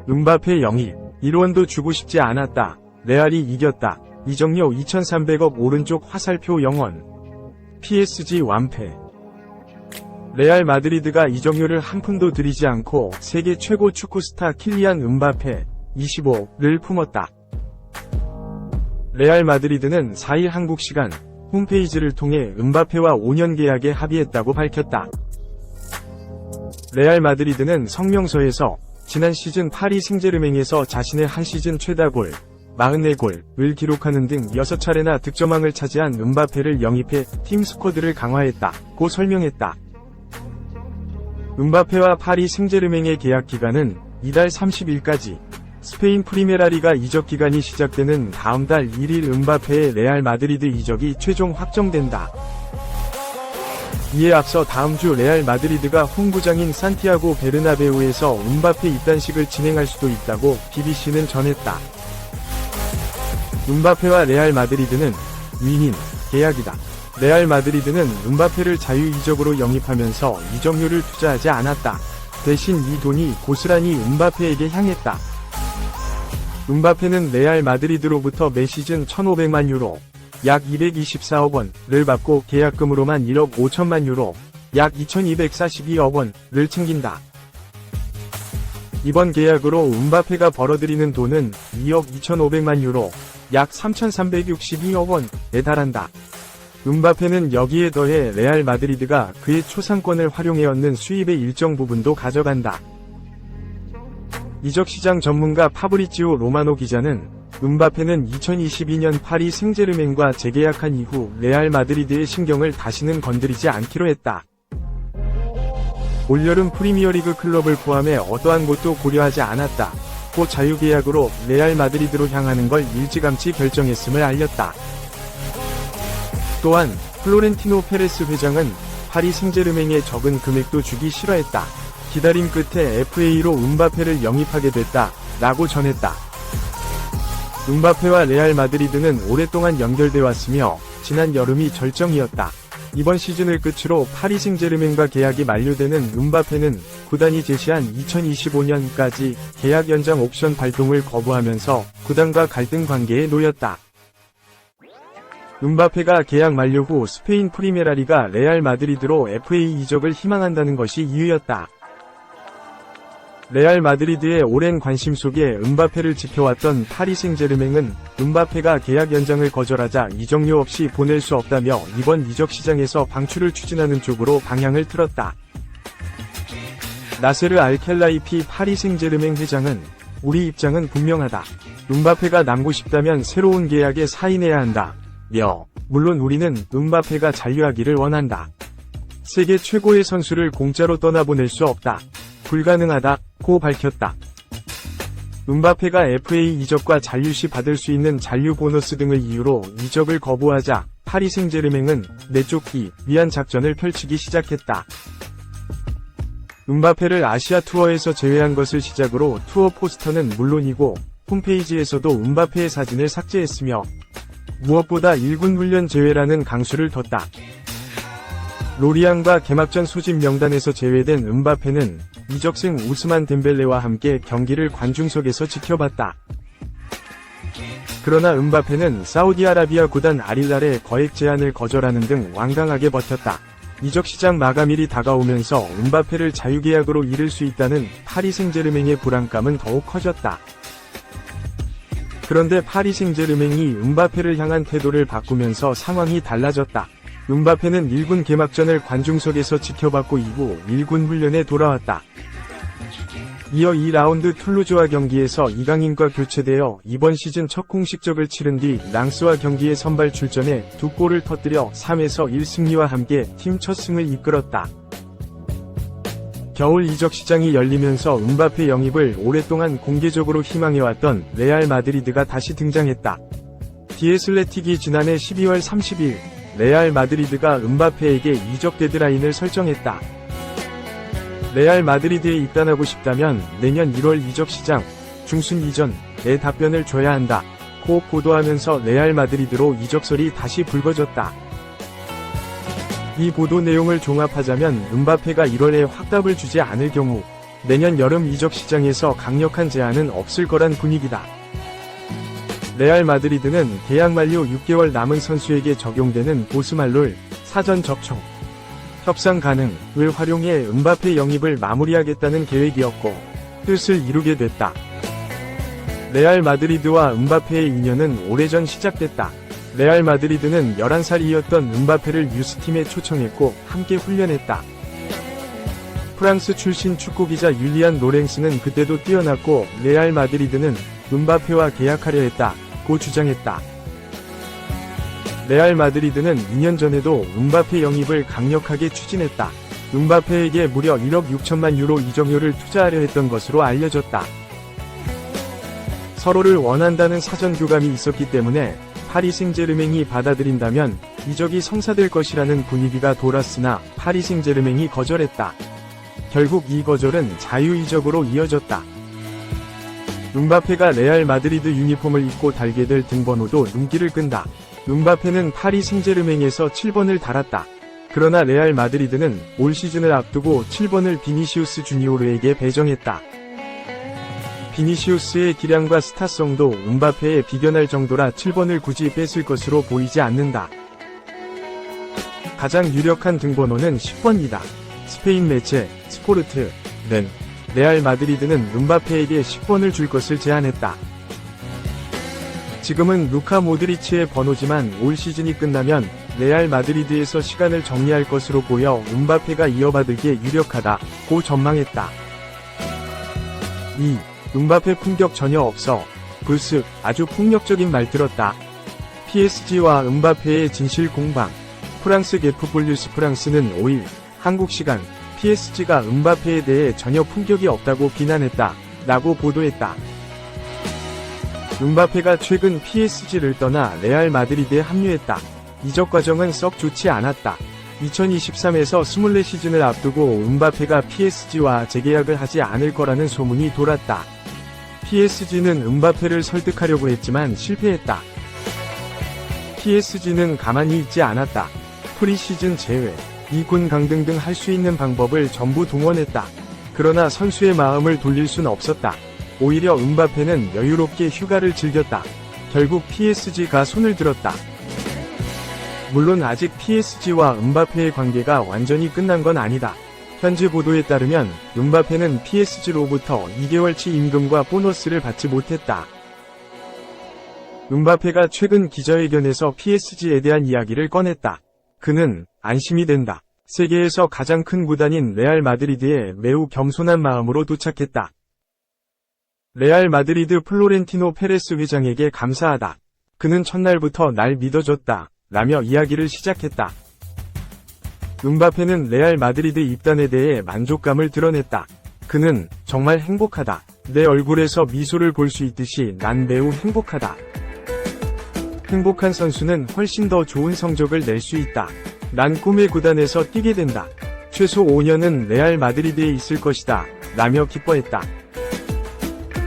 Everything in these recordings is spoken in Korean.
음바페 영입. 1원도 주고 싶지 않았다. 레알이 이겼다. 이정료 2300억 오른쪽 화살표 영원. PSG 완패. 레알 마드리드가 이정료를 한 푼도 들이지 않고 세계 최고 축구 스타 킬리안 음바페 25를 품었다. 레알 마드리드는 4일 한국 시간 홈페이지를 통해 음바페와 5년 계약에 합의했다고 밝혔다. 레알 마드리드는 성명서에서 지난 시즌 파리 생제르맹에서 자신의 한 시즌 최다골 44골을 기록하는 등 6차례나 득점왕을 차지한 음바페를 영입해 팀 스쿼드를 강화했다고 설명했다. 음바페와 파리 생제르맹의 계약 기간은 이달 30일까지, 스페인 프리메라리가 이적 기간이 시작되는 다음 달 1일 음바페의 레알 마드리드 이적이 최종 확정된다. 이에 앞서 다음 주 레알 마드리드가 홈구장인 산티아고 베르나베우에서 음바페 입단식을 진행할 수도 있다고 BBC는 전했다. 음바페와 레알 마드리드는 윈윈 계약이다. 레알 마드리드는 음바페를 자유 이적으로 영입하면서 이적료를 투자하지 않았다. 대신 이 돈이 고스란히 음바페에게 향했다. 음바페는 레알 마드리드로부터 매 시즌 1,500만 유로, 약 224억 원을 받고 계약금으로만 1억 5천만 유로, 약 2,242억 원을 챙긴다. 이번 계약으로 음바페가 벌어들이는 돈은 2억 2,500만 유로, 약 3,362억 원에 달한다. 음바페는 여기에 더해 레알 마드리드가 그의 초상권을 활용해 얻는 수입의 일정 부분도 가져간다. 이적시장 전문가 파브리치오 로마노 기자는 음바페는 2022년 파리 생제르맹과 재계약한 이후 레알 마드리드의 신경을 다시는 건드리지 않기로 했다. 올여름 프리미어리그 클럽을 포함해 어떠한 곳도 고려하지 않았다. 고 자유계약으로 레알 마드리드로 향하는 걸 일찌감치 결정했음을 알렸다. 또한 플로렌티노 페레스 회장은 파리 생제르맹에 적은 금액도 주기 싫어했다. 기다림 끝에 FA로 음바페를 영입하게 됐다. 라고 전했다. 음바페와 레알 마드리드는 오랫동안 연결돼 왔으며 지난 여름이 절정이었다. 이번 시즌을 끝으로 파리 생제르맹과 계약이 만료되는 음바페는 구단이 제시한 2025년까지 계약 연장 옵션 발동을 거부하면서 구단과 갈등 관계에 놓였다. 음바페가 계약 만료 후 스페인 프리메라리가 레알 마드리드로 FA 이적을 희망한다는 것이 이유였다. 레알 마드리드의 오랜 관심 속에 음바페를 지켜왔던 파리 생제르맹은 음바페가 계약 연장을 거절하자 이적료 없이 보낼 수 없다며 이번 이적 시장에서 방출을 추진하는 쪽으로 방향을 틀었다. 나세르 알켈라이피 파리 생제르맹 회장은 우리 입장은 분명하다. 음바페가 남고 싶다면 새로운 계약에 사인해야 한다. 물론 우리는 음바페가 잔류하기를 원한다. 세계 최고의 선수를 공짜로 떠나보낼 수 없다. 불가능하다고 밝혔다. 음바페가 FA 이적과 잔류 시 받을 수 있는 잔류 보너스 등을 이유로 이적을 거부하자 파리 생제르맹은 내쫓기 위한 작전을 펼치기 시작했다. 음바페를 아시아 투어에서 제외한 것을 시작으로 투어 포스터는 물론이고 홈페이지에서도 음바페의 사진을 삭제했으며 무엇보다 1군 훈련 제외라는 강수를 뒀다. 로리앙과 개막전 소집 명단에서 제외된 음바페는 이적생 우스만 덴벨레와 함께 경기를 관중석에서 지켜봤다. 그러나 음바페는 사우디아라비아 구단 알힐랄의 거액 제한을 거절하는 등 완강하게 버텼다. 이적 시장 마감일이 다가오면서 음바페를 자유계약으로 잃을 수 있다는 파리 생제르맹의 불안감은 더욱 커졌다. 그런데 파리 생제르맹이 음바페를 향한 태도를 바꾸면서 상황이 달라졌다. 음바페는 1군 개막전을 관중석에서 지켜봤고 이후 1군 훈련에 돌아왔다. 이어 2라운드 툴루즈와 경기에서 이강인과 교체되어 이번 시즌 첫 공식적을 치른 뒤 랑스와 경기에 선발 출전해 2골을 터뜨려 3에서 1승리와 함께 팀 첫 승을 이끌었다. 겨울 이적 시장이 열리면서 음바페 영입을 오랫동안 공개적으로 희망해왔던 레알 마드리드가 다시 등장했다. 디에슬레틱이 지난해 12월 30일 레알 마드리드가 음바페에게 이적 데드라인을 설정했다. 레알 마드리드에 입단하고 싶다면 내년 1월 이적 시장 중순 이전에 답변을 줘야 한다. 고 보도하면서 레알 마드리드로 이적설이 다시 불거졌다. 이 보도 내용을 종합하자면 음바페가 1월에 확답을 주지 않을 경우 내년 여름 이적 시장에서 강력한 제한은 없을 거란 분위기다. 레알 마드리드는 계약 만료 6개월 남은 선수에게 적용되는 보스말롤 사전 접촉 협상 가능을 활용해 음바페 영입을 마무리하겠다는 계획이었고 뜻을 이루게 됐다. 레알 마드리드와 음바페의 인연은 오래전 시작됐다. 레알 마드리드는 11살이었던 음바페를 유스팀에 초청했고 함께 훈련했다. 프랑스 출신 축구기자 율리안 로랭스는 그때도 뛰어났고 레알 마드리드는 음바페와 계약하려 했다고 주장했다. 레알 마드리드는 2년 전에도 음바페 영입을 강력하게 추진했다. 음바페에게 무려 1억 6천만 유로 이적료를 투자하려 했던 것으로 알려졌다. 서로를 원한다는 사전 교감이 있었기 때문에 파리 생제르맹이 받아들인다면 이적이 성사될 것이라는 분위기가 돌았으나 파리 생제르맹이 거절했다. 결국 이 거절은 자유이적으로 이어졌다. 음바페가 레알 마드리드 유니폼을 입고 달게 될 등번호도 눈길을 끈다. 음바페는 파리 생제르맹에서 7번을 달았다. 그러나 레알 마드리드는 올 시즌을 앞두고 7번을 비니시우스 주니오르에게 배정했다. 비니시우스의 기량과 스타성도 음바페에 비견할 정도라 7번을 굳이 뺐을 것으로 보이지 않는다. 가장 유력한 등번호는 10번이다. 스페인 매체 스포르트는 레알 마드리드는 음바페에게 10번을 줄 것을 제안했다. 지금은 루카 모드리치의 번호지만 올 시즌이 끝나면 레알 마드리드에서 시간을 정리할 것으로 보여 음바페가 이어받을게 유력하다고 전망했다. 2. 음바페 품격 전혀 없어. 불스 아주 폭력적인 말 들었다. PSG와 음바페의 진실 공방. 프랑스 게프폴리우스 프랑스는 5일 한국 시간 PSG가 음바페에 대해 전혀 품격이 없다고 비난했다 라고 보도했다. 음바페가 최근 PSG를 떠나 레알 마드리드에 합류했다. 이적 과정은 썩 좋지 않았다. 2023에서 24시즌을 앞두고 음바페가 PSG와 재계약을 하지 않을 거라는 소문이 돌았다. PSG는 음바페를 설득하려고 했지만 실패했다. PSG는 가만히 있지 않았다. 프리시즌 제외, 2군 강등 등 할 수 있는 방법을 전부 동원했다. 그러나 선수의 마음을 돌릴 순 없었다. 오히려 음바페는 여유롭게 휴가를 즐겼다. 결국 PSG가 손을 들었다. 물론 아직 PSG와 음바페의 관계가 완전히 끝난 건 아니다. 현지 보도에 따르면 음바페는 PSG로부터 2개월치 임금과 보너스를 받지 못했다. 음바페가 최근 기자회견에서 PSG에 대한 이야기를 꺼냈다. 그는 안심이 된다. 세계에서 가장 큰 구단인 레알 마드리드에 매우 겸손한 마음으로 도착했다. 레알 마드리드 플로렌티노 페레스 회장에게 감사하다. 그는 첫날부터 날 믿어줬다. 라며 이야기를 시작했다. 음바페는 레알 마드리드 입단에 대해 만족감을 드러냈다. 그는 정말 행복하다. 내 얼굴에서 미소를 볼 수 있듯이 난 매우 행복하다. 행복한 선수는 훨씬 더 좋은 성적을 낼 수 있다. 난 꿈의 구단에서 뛰게 된다. 최소 5년은 레알 마드리드에 있을 것이다. 라며 기뻐했다.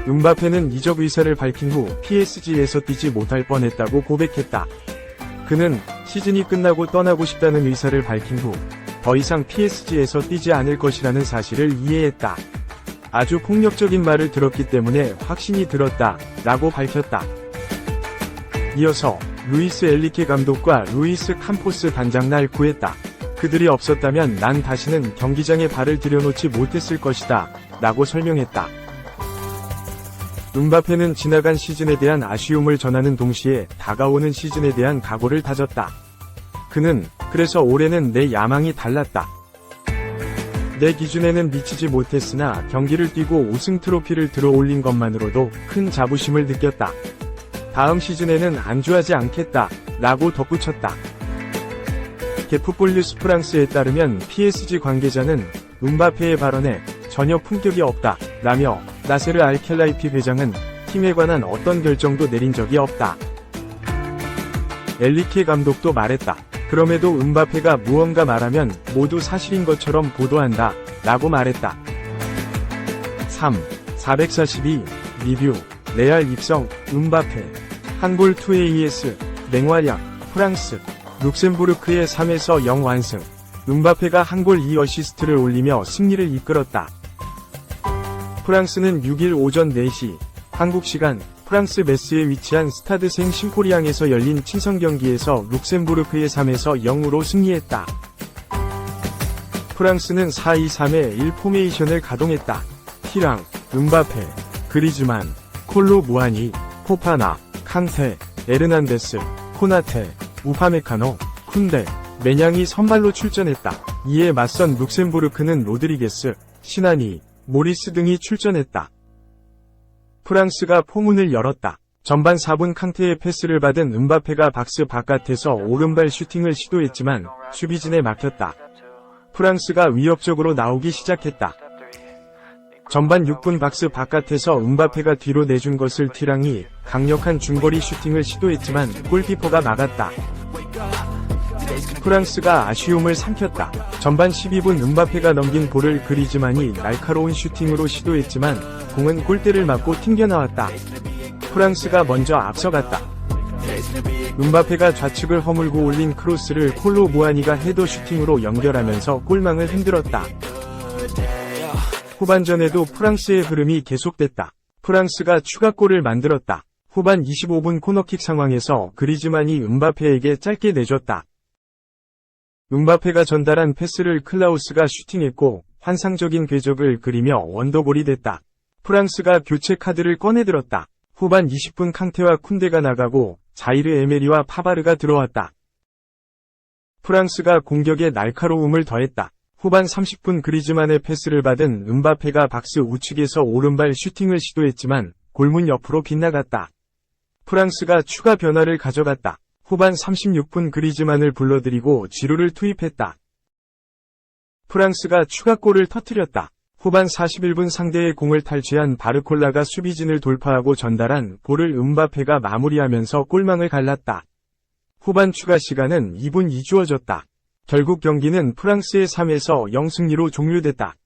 음바페는 이적 의사를 밝힌 후 PSG에서 뛰지 못할 뻔했다고 고백했다. 그는 시즌이 끝나고 떠나고 싶다는 의사를 밝힌 후 더 이상 PSG에서 뛰지 않을 것이라는 사실을 이해했다. 아주 폭력적인 말을 들었기 때문에 확신이 들었다. 라고 밝혔다. 이어서 루이스 엘리케 감독과 루이스 캄포스 단장 날 구했다. 그들이 없었다면 난 다시는 경기장에 발을 들여놓지 못했을 것이다. 라고 설명했다. 음바페는 지나간 시즌에 대한 아쉬움을 전하는 동시에 다가오는 시즌에 대한 각오를 다졌다. 그는 그래서 올해는 내 야망이 달랐다. 내 기준에는 미치지 못했으나 경기를 뛰고 우승 트로피를 들어올린 것만으로도 큰 자부심을 느꼈다. 다음 시즌에는 안주하지 않겠다. 라고 덧붙였다. 게프폴리우스 프랑스에 따르면 PSG 관계자는 음바페의 발언에 전혀 품격이 없다. 라며 나세르 알켈라이피 회장은 팀에 관한 어떤 결정도 내린 적이 없다. 엘리케 감독도 말했다. 그럼에도 음바페가 무언가 말하면 모두 사실인 것처럼 보도한다. 라고 말했다. 3. 442. 리뷰. 레알 입성. 음바페. 한골 2AES. 맹활약. 프랑스. 룩셈부르크의 3에서 0 완승. 음바페가 한골 2어시스트를 올리며 승리를 이끌었다. 프랑스는 6일 오전 4시 한국 시간 프랑스 메스에 위치한 스타드 생 심포리앙에서 열린 친선 경기에서 룩셈부르크에 3에서 0으로 승리했다. 프랑스는 4-2-3-1 포메이션을 가동했다. 티랑, 음바페, 그리즈만, 콜로 무아니, 포파나, 칸테, 에르난데스, 코나테, 우파메카노, 쿤데, 메냥이 선발로 출전했다. 이에 맞선 룩셈부르크는 로드리게스, 시나니, 모리스 등이 출전했다. 프랑스가 포문을 열었다. 전반 4분 칸테의 패스를 받은 음바페가 박스 바깥에서 오른발 슈팅을 시도했지만 수비진에 막혔다. 프랑스가 위협적으로 나오기 시작했다. 전반 6분 박스 바깥에서 음바페가 뒤로 내준 것을 티랑이 강력한 중거리 슈팅을 시도했지만 골키퍼가 막았다. 프랑스가 아쉬움을 삼켰다. 전반 12분 음바페가 넘긴 볼을 그리즈만이 날카로운 슈팅으로 시도했지만 공은 골대를 맞고 튕겨나왔다. 프랑스가 먼저 앞서갔다. 음바페가 좌측을 허물고 올린 크로스를 콜로 무아니가 헤더 슈팅으로 연결하면서 골망을 흔들었다. 후반전에도 프랑스의 흐름이 계속됐다. 프랑스가 추가골을 만들었다. 후반 25분 코너킥 상황에서 그리즈만이 음바페에게 짧게 내줬다. 음바페가 전달한 패스를 클라우스가 슈팅했고 환상적인 궤적을 그리며 원더골이 됐다. 프랑스가 교체 카드를 꺼내들었다. 후반 20분 캉테와 쿤데가 나가고 자이르 에메리와 파바르가 들어왔다. 프랑스가 공격에 날카로움을 더했다. 후반 30분 그리즈만의 패스를 받은 음바페가 박스 우측에서 오른발 슈팅을 시도했지만 골문 옆으로 빗나갔다. 프랑스가 추가 변화를 가져갔다. 후반 36분 그리즈만을 불러들이고 지루를 투입했다. 프랑스가 추가골을 터뜨렸다. 후반 41분 상대의 공을 탈취한 바르콜라가 수비진을 돌파하고 전달한 볼을 음바페가 마무리하면서 골망을 갈랐다. 후반 추가 시간은 2분 2 주어졌다. 결국 경기는 프랑스의 3-0 승리로 종료됐다.